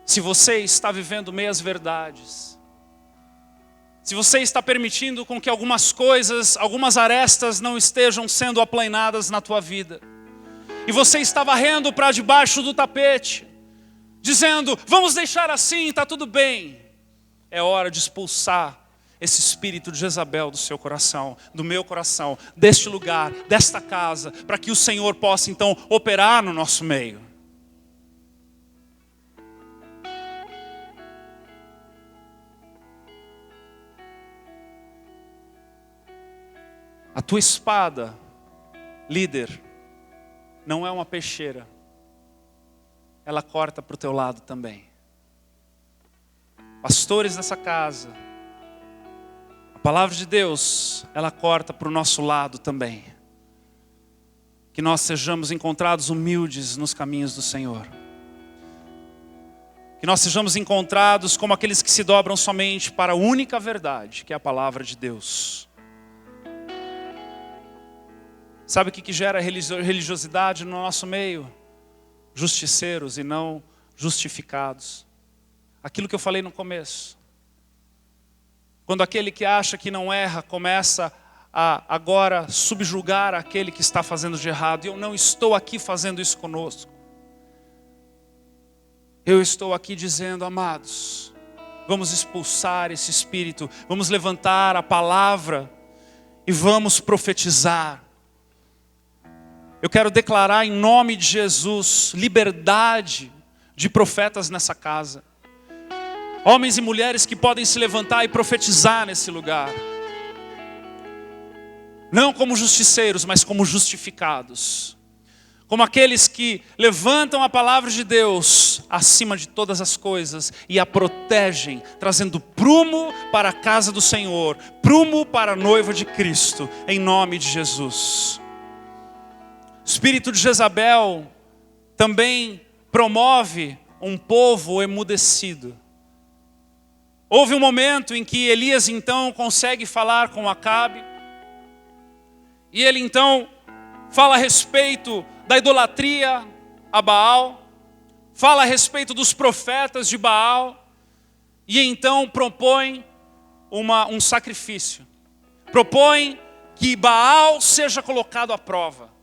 Se você está vivendo meias verdades, se você está permitindo com que algumas coisas, algumas arestas não estejam sendo aplainadas na tua vida, e você está varrendo para debaixo do tapete, dizendo, vamos deixar assim, está tudo bem. É hora de expulsar esse espírito de Jezabel do seu coração, do meu coração, deste lugar, desta casa, para que o Senhor possa então operar no nosso meio. A tua espada, líder, não é uma peixeira. Ela corta para o teu lado também. Pastores dessa casa, a palavra de Deus, ela corta para o nosso lado também. Que nós sejamos encontrados humildes nos caminhos do Senhor. Que nós sejamos encontrados como aqueles que se dobram somente para a única verdade, que é a palavra de Deus. Sabe o que gera religiosidade no nosso meio? Justiceiros e não justificados. Aquilo que eu falei no começo. Quando aquele que acha que não erra começa a agora subjugar aquele que está fazendo de errado. E eu não estou aqui fazendo isso conosco. Eu estou aqui dizendo, amados, vamos expulsar esse espírito, vamos levantar a palavra e vamos profetizar. Eu quero declarar em nome de Jesus liberdade de profetas nessa casa. Homens e mulheres que podem se levantar e profetizar nesse lugar. Não como justiceiros, mas como justificados. Como aqueles que levantam a palavra de Deus acima de todas as coisas e a protegem, trazendo prumo para a casa do Senhor, prumo para a noiva de Cristo, em nome de Jesus. O espírito de Jezabel também promove um povo emudecido. Houve um momento em que Elias então consegue falar com Acabe. E ele então fala a respeito da idolatria a Baal. Fala a respeito dos profetas de Baal. E então propõe um sacrifício. Propõe que Baal seja colocado à prova.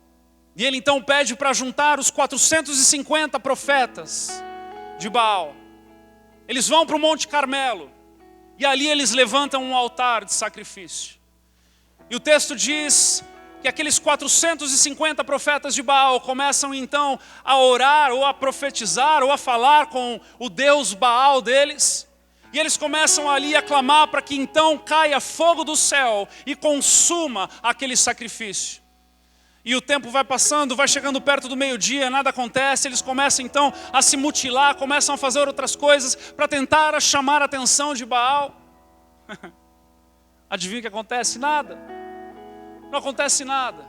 E ele então pede para juntar os 450 profetas de Baal. Eles vão para o Monte Carmelo. E ali eles levantam um altar de sacrifício. E o texto diz que aqueles 450 profetas de Baal começam então a orar, ou a profetizar, ou a falar com o Deus Baal deles. E eles começam ali a clamar para que então caia fogo do céu e consuma aquele sacrifício. E o tempo vai passando, vai chegando perto do meio-dia, nada acontece. Eles começam então a se mutilar, começam a fazer outras coisas para tentar chamar a atenção de Baal. Adivinha o que acontece? Nada. Não acontece nada.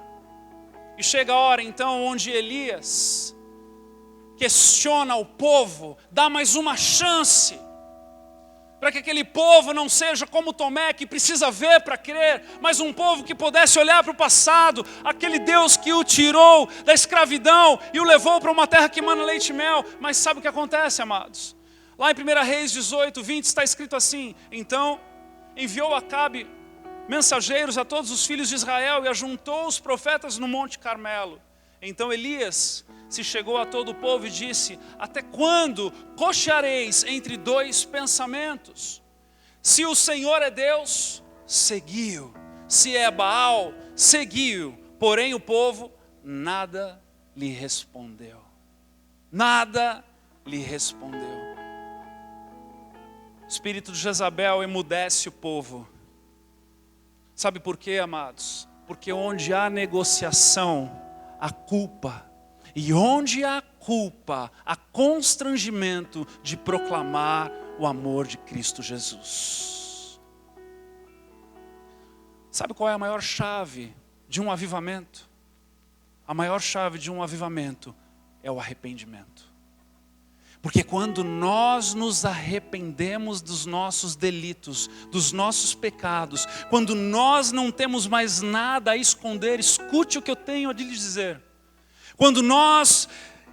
E chega a hora então onde Elias questiona o povo, dá mais uma chance, para que aquele povo não seja como Tomé, que precisa ver para crer, mas um povo que pudesse olhar para o passado, aquele Deus que o tirou da escravidão e o levou para uma terra que emana leite e mel. Mas sabe o que acontece, amados? Lá em 1 Reis 18, 20 está escrito assim: então enviou Acabe mensageiros a todos os filhos de Israel e ajuntou os profetas no Monte Carmelo. Então Elias se chegou a todo o povo e disse: até quando cocheareis entre dois pensamentos? Se o Senhor é Deus, segui-o. Se é Baal, segui-o. Porém o povo nada lhe respondeu. Nada lhe respondeu. O espírito de Jezabel emudece o povo. Sabe por quê, amados? Porque onde há negociação, há culpa. E onde há culpa, há constrangimento de proclamar o amor de Cristo Jesus. Sabe qual é a maior chave de um avivamento? A maior chave de um avivamento é o arrependimento. Porque quando nós nos arrependemos dos nossos delitos, dos nossos pecados, quando nós não temos mais nada a esconder, escute o que eu tenho a lhe dizer. Quando nós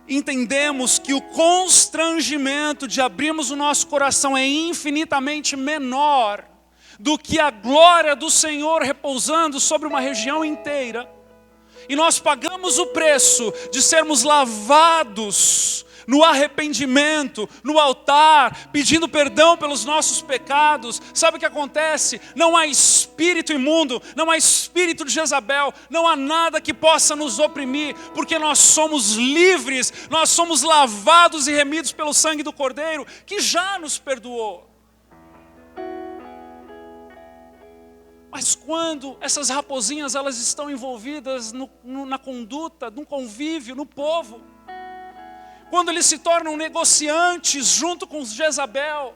entendemos que o constrangimento de abrirmos o nosso coração é infinitamente menor do que a glória do Senhor repousando sobre uma região inteira, e nós pagamos o preço de sermos lavados no arrependimento, no altar, pedindo perdão pelos nossos pecados, sabe o que acontece? Não há espírito imundo, não há espírito de Jezabel, não há nada que possa nos oprimir, porque nós somos livres, nós somos lavados e remidos pelo sangue do Cordeiro, que já nos perdoou. Mas quando essas raposinhas elas estão envolvidas na conduta, no convívio, no povo, quando eles se tornam negociantes junto com Jezabel,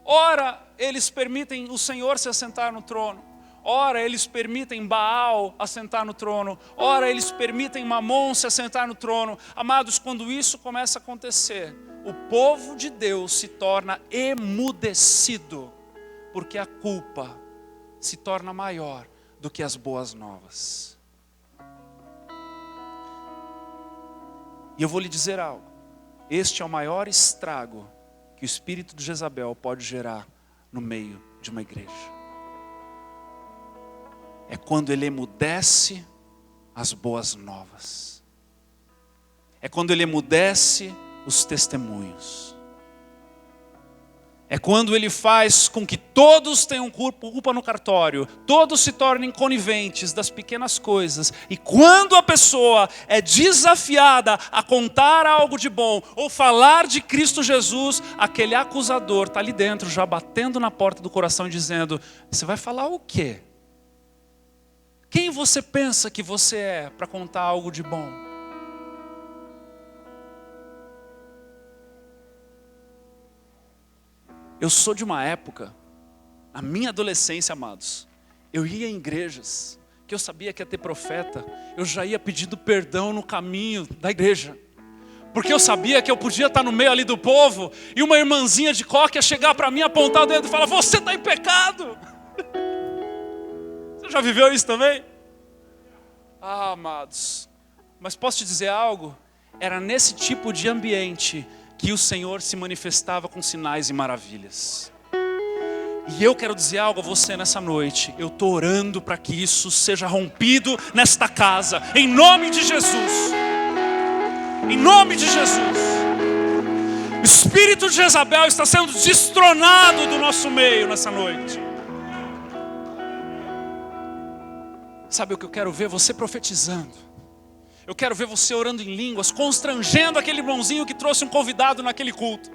ora eles permitem o Senhor se assentar no trono, ora eles permitem Baal assentar no trono, ora eles permitem Mamon se assentar no trono. Amados, quando isso começa a acontecer, o povo de Deus se torna emudecido, porque a culpa se torna maior do que as boas novas. E eu vou lhe dizer algo. Este é o maior estrago que o espírito de Jezabel pode gerar no meio de uma igreja. É quando ele emudece as boas novas. É quando ele emudece os testemunhos. É quando ele faz com que todos tenham culpa no cartório, todos se tornem coniventes das pequenas coisas. E quando a pessoa é desafiada a contar algo de bom, ou falar de Cristo Jesus, aquele acusador está ali dentro, já batendo na porta do coração e dizendo: você vai falar o quê? Quem você pensa que você é para contar algo de bom? Eu sou de uma época, na minha adolescência, amados, eu ia em igrejas, que eu sabia que ia ter profeta, eu já ia pedindo perdão no caminho da igreja, porque eu sabia que eu podia estar no meio ali do povo, e uma irmãzinha de coque ia chegar para mim, apontar o dedo e falar: você está em pecado. Você já viveu isso também? Ah, amados, mas posso te dizer algo? Era nesse tipo de ambiente que o Senhor se manifestava com sinais e maravilhas. E eu quero dizer algo a você nessa noite. Eu estou orando para que isso seja rompido nesta casa, em nome de Jesus. Em nome de Jesus. O espírito de Jezabel está sendo destronado do nosso meio nessa noite. Sabe o que eu quero ver? Você profetizando. Eu quero ver você orando em línguas, constrangendo aquele irmãozinho que trouxe um convidado naquele culto.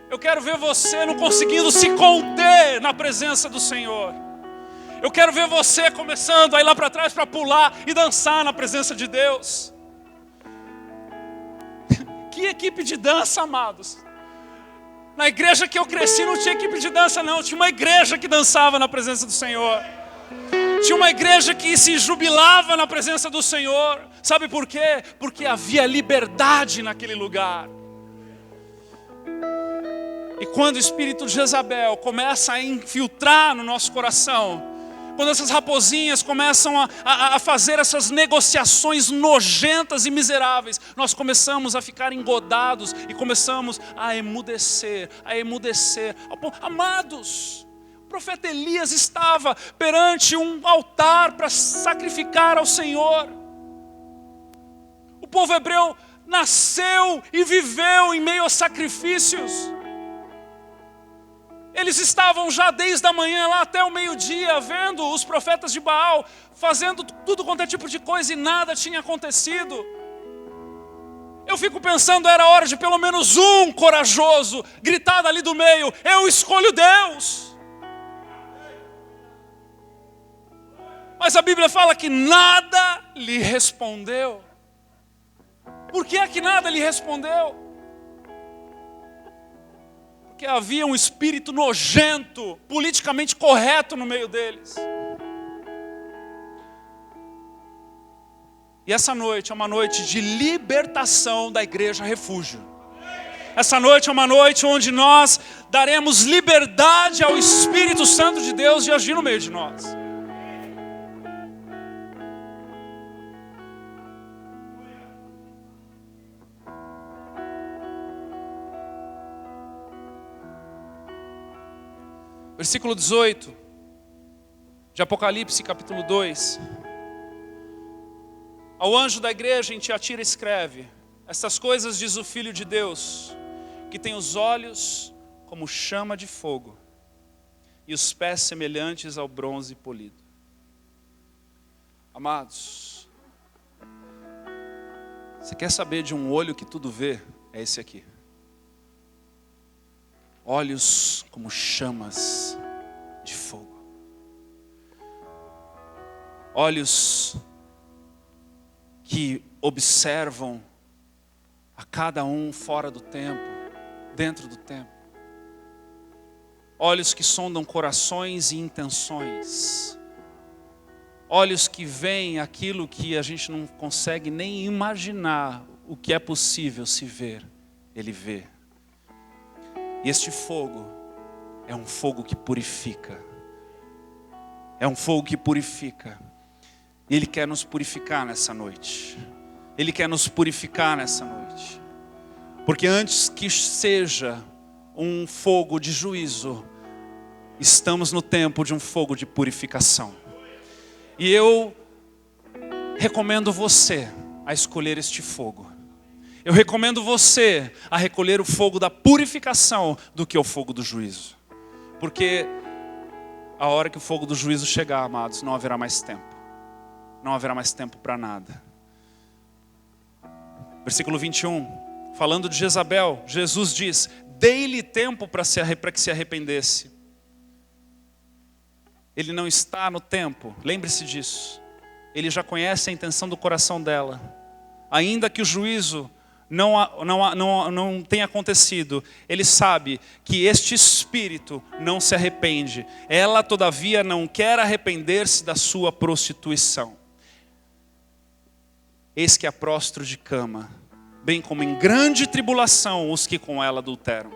Eu quero ver você não conseguindo se conter na presença do Senhor. Eu quero ver você começando a ir lá para trás para pular e dançar na presença de Deus. Que equipe de dança, amados. Na igreja que eu cresci não tinha equipe de dança não, tinha uma igreja que dançava na presença do Senhor. Tinha uma igreja que se jubilava na presença do Senhor. Sabe por quê? Porque havia liberdade naquele lugar. E quando o espírito de Jezabel começa a infiltrar no nosso coração, quando essas raposinhas começam a fazer essas negociações nojentas e miseráveis, nós começamos a ficar engodados e começamos a emudecer, Amados, o profeta Elias estava perante um altar para sacrificar ao Senhor. O povo hebreu nasceu e viveu em meio a sacrifícios. Eles estavam já desde a manhã lá até o meio-dia, vendo os profetas de Baal, fazendo tudo quanto é tipo de coisa e nada tinha acontecido. Eu fico pensando, era hora de pelo menos um corajoso gritar dali do meio: eu escolho Deus. Mas a Bíblia fala que nada lhe respondeu. Por que é que nada lhe respondeu? Porque havia um espírito nojento, politicamente correto no meio deles. E essa noite é uma noite de libertação da igreja Refúgio. Essa noite é uma noite onde nós daremos liberdade ao Espírito Santo de Deus de agir no meio de nós. Versículo 18 de Apocalipse, capítulo 2. Ao anjo da igreja em Tiatira escreve: estas coisas diz o Filho de Deus, que tem os olhos como chama de fogo e os pés semelhantes ao bronze polido. Amados, você quer saber de um olho que tudo vê? É esse aqui. Olhos como chamas de fogo. Olhos que observam a cada um fora do tempo, dentro do tempo. Olhos que sondam corações e intenções. Olhos que veem aquilo que a gente não consegue nem imaginar o que é possível se ver. Ele vê. E este fogo é um fogo que purifica. É um fogo que purifica. E Ele quer nos purificar nessa noite. Ele quer nos purificar nessa noite. Porque antes que seja um fogo de juízo, estamos no tempo de um fogo de purificação. E eu recomendo você a escolher este fogo. Eu recomendo você a recolher o fogo da purificação do que o fogo do juízo. Porque a hora que o fogo do juízo chegar, amados, não haverá mais tempo. Não haverá mais tempo para nada. Versículo 21, falando de Jezabel, Jesus diz: dei-lhe tempo para que se arrependesse. Ele não está no tempo, lembre-se disso. Ele já conhece a intenção do coração dela. Ainda que o juízo não tenha acontecido, ele sabe que este espírito não se arrepende. Ela, todavia, não quer arrepender-se da sua prostituição. Eis que é prostro de cama, bem como em grande tribulação os que com ela adulteram.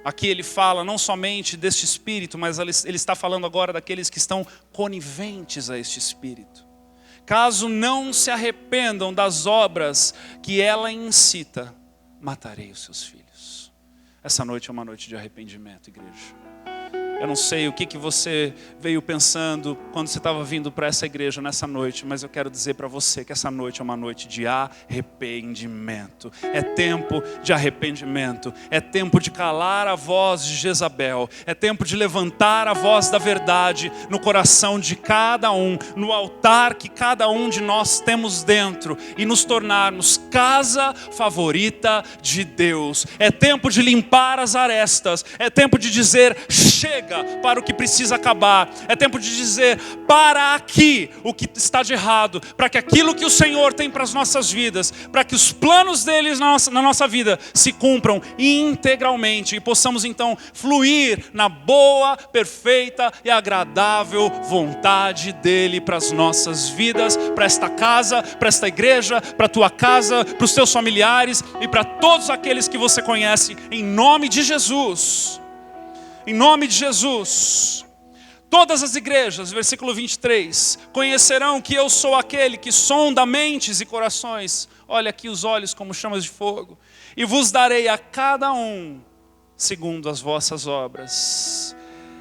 Aqui ele fala não somente deste espírito, mas ele está falando agora daqueles que estão coniventes a este espírito. Caso não se arrependam das obras que ela incita, matarei os seus filhos. Essa noite é uma noite de arrependimento, igreja. Eu não sei o que você veio pensando quando você estava vindo para essa igreja nessa noite, mas eu quero dizer para você que essa noite é uma noite de arrependimento. É tempo de arrependimento. É tempo de calar a voz de Jezabel. É tempo de levantar a voz da verdade no coração de cada um, no altar que cada um de nós temos dentro, e nos tornarmos casa favorita de Deus. É tempo de limpar as arestas. É tempo de dizer chega para o que precisa acabar. É tempo de dizer para aqui o que está de errado, para que aquilo que o Senhor tem para as nossas vidas, para que os planos deles na nossa vida se cumpram integralmente e possamos então fluir na boa, perfeita e agradável vontade dele para as nossas vidas, para esta casa, para esta igreja, para a tua casa, para os teus familiares e para todos aqueles que você conhece, em nome de Jesus. Em nome de Jesus. Todas as igrejas, versículo 23, conhecerão que eu sou aquele que sonda mentes e corações. Olha aqui os olhos como chamas de fogo. E vos darei a cada um segundo as vossas obras.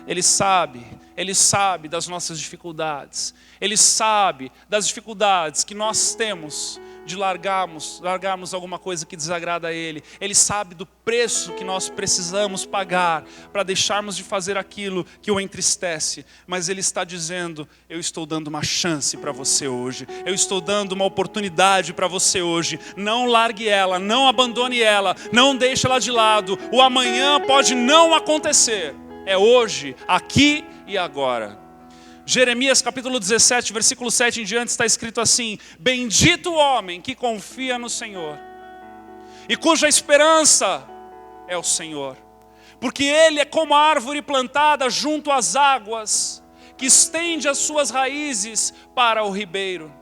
Ele sabe das nossas dificuldades. Ele sabe das dificuldades que nós temos de largarmos alguma coisa que desagrada a Ele. Ele sabe do preço que nós precisamos pagar para deixarmos de fazer aquilo que o entristece. Mas Ele está dizendo, eu estou dando uma chance para você hoje. Eu estou dando uma oportunidade para você hoje. Não largue ela, não abandone ela, não deixe ela de lado. O amanhã pode não acontecer. É hoje, aqui e agora. Jeremias capítulo 17, versículo 7 em diante está escrito assim: bendito o homem que confia no Senhor e cuja esperança é o Senhor, porque ele é como a árvore plantada junto às águas, que estende as suas raízes para o ribeiro.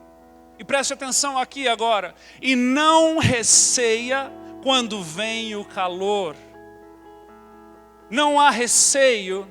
E preste atenção aqui agora: e não receia quando vem o calor. Não há receio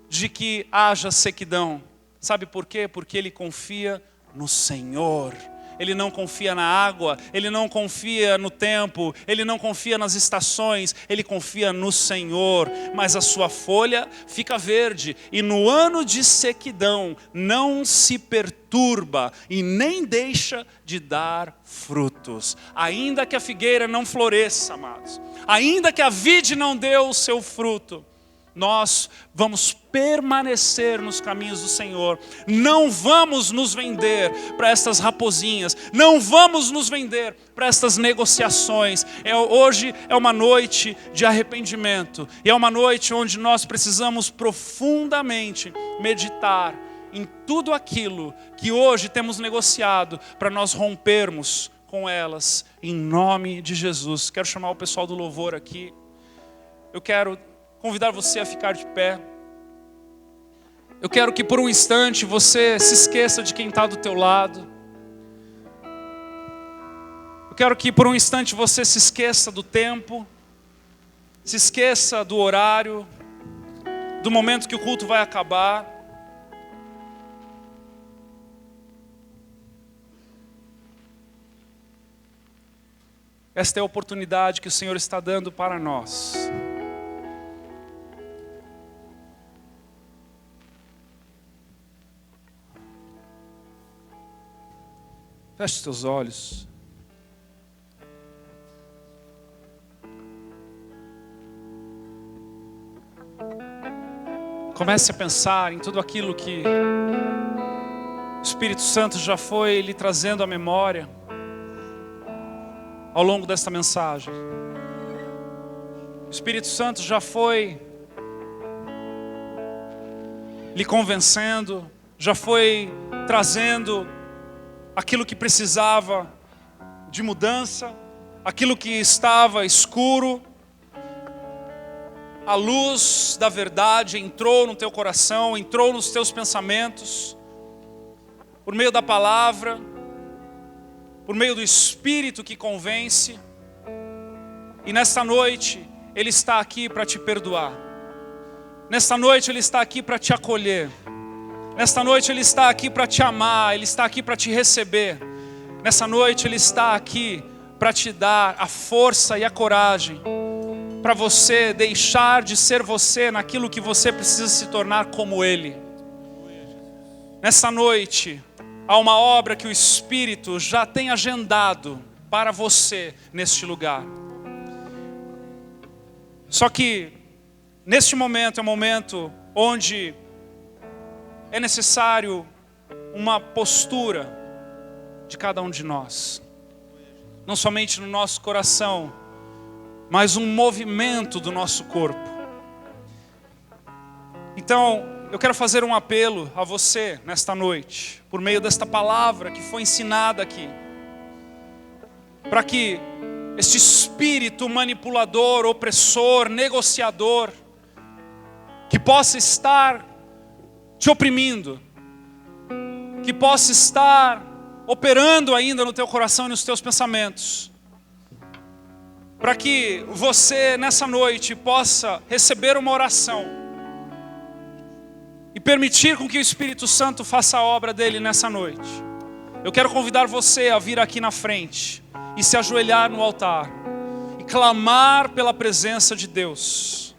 de que haja sequidão. Sabe por quê? Porque ele confia no Senhor. Ele não confia na água, ele não confia no tempo, ele não confia nas estações, ele confia no Senhor. Mas a sua folha fica verde, e no ano de sequidão não se perturba e nem deixa de dar frutos. Ainda que a figueira não floresça, amados, ainda que a vide não dê o seu fruto, nós vamos permanecer nos caminhos do Senhor. Não vamos nos vender para estas raposinhas. Não vamos nos vender para estas negociações. Hoje é uma noite de arrependimento. E é uma noite onde nós precisamos profundamente meditar em tudo aquilo que hoje temos negociado, para nós rompermos com elas, em nome de Jesus. Quero chamar o pessoal do louvor aqui. Eu quero convidar você a ficar de pé. Eu quero que por um instante você se esqueça de quem está do teu lado. Eu quero que por um instante você se esqueça do tempo, se esqueça do horário, do momento que o culto vai acabar. Esta é a oportunidade que o Senhor está dando para nós. Feche os teus olhos. Comece a pensar em tudo aquilo que o Espírito Santo já foi lhe trazendo à memória ao longo desta mensagem. O Espírito Santo já foi lhe convencendo, já foi trazendo aquilo que precisava de mudança, aquilo que estava escuro. A luz da verdade entrou no teu coração, entrou nos teus pensamentos, por meio da palavra, por meio do Espírito que convence. E nesta noite, Ele está aqui para te perdoar. Nesta noite, Ele está aqui para te acolher. Nesta noite Ele está aqui para te amar, Ele está aqui para te receber. Nessa noite Ele está aqui para te dar a força e a coragem para você deixar de ser você naquilo que você precisa se tornar como Ele. Nessa noite, há uma obra que o Espírito já tem agendado para você neste lugar. Só que, neste momento, é um momento onde é necessário uma postura de cada um de nós. Não somente no nosso coração, mas um movimento do nosso corpo. Então, eu quero fazer um apelo a você nesta noite, por meio desta palavra que foi ensinada aqui, para que este espírito manipulador, opressor, negociador, que possa estar te oprimindo, que possa estar operando ainda no teu coração e nos teus pensamentos, para que você nessa noite possa receber uma oração e permitir com que o Espírito Santo faça a obra dele nessa noite. Eu quero convidar você a vir aqui na frente e se ajoelhar no altar e clamar pela presença de Deus.